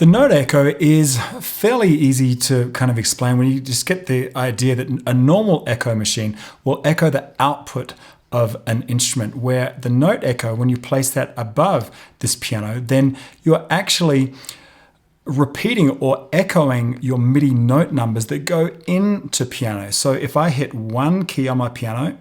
The note echo is fairly easy to kind of explain when you just get the idea that a normal echo machine will echo the output of an instrument, where the note echo, when you place that above this piano, then you're actually repeating or echoing your MIDI note numbers that go into piano. So if I hit one key on my piano,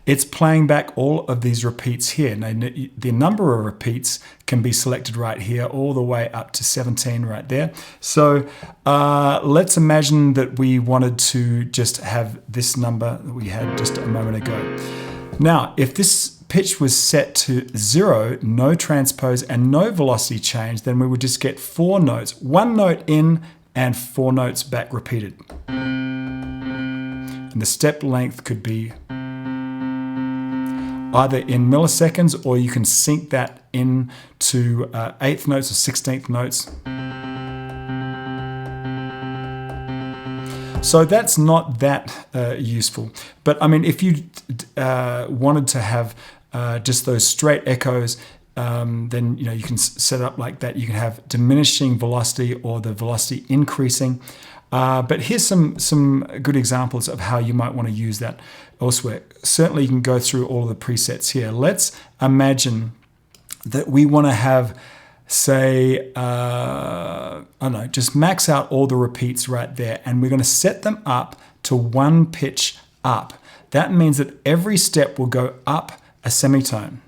it's playing back all of these repeats here. Now, the number of repeats can be selected right here, all the way up to 17 right there. So let's imagine that we wanted to just have this number that we had just a moment ago. Now, if this pitch was set to 0, no transpose and no velocity change, then we would just get 4 notes, 1 note in and 4 notes back repeated. And the step length could be either in milliseconds, or you can sync that in to 8th notes or 16th notes. So that's not that useful. But I mean, if you wanted to have just those straight echoes, then you can set it up like that. You can have diminishing velocity or the velocity increasing. But here's some good examples of how you might want to use that elsewhere. Certainly you can go through all of the presets here. Let's imagine that we want to have, say, I don't know, just max out all the repeats right there, and we're going to set them up to 1 pitch up. That means that every step will go up a semitone.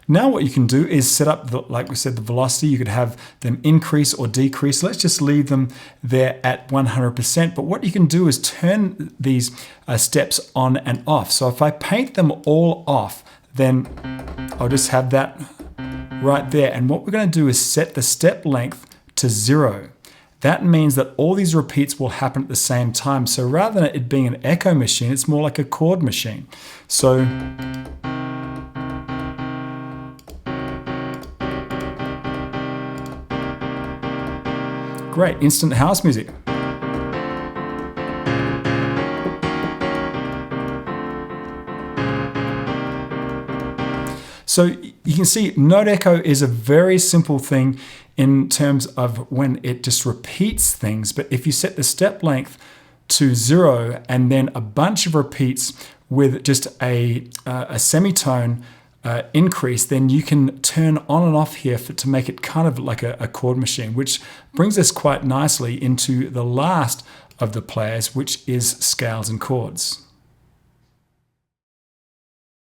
Now what you can do is set up, like we said, the velocity. You could have them increase or decrease. Let's just leave them there at 100%. But what you can do is turn these steps on and off. So if I paint them all off, then I'll just have that right there. And what we're going to do is set the step length to 0. That means that all these repeats will happen at the same time. So rather than it being an echo machine, it's more like a chord machine. So great, instant house music. So you can see note echo is a very simple thing in terms of when it just repeats things. But if you set the step length to 0 and then a bunch of repeats with just a semitone increase, then you can turn on and off here to make it kind of like a chord machine, which brings us quite nicely into the last of the players, which is scales and chords.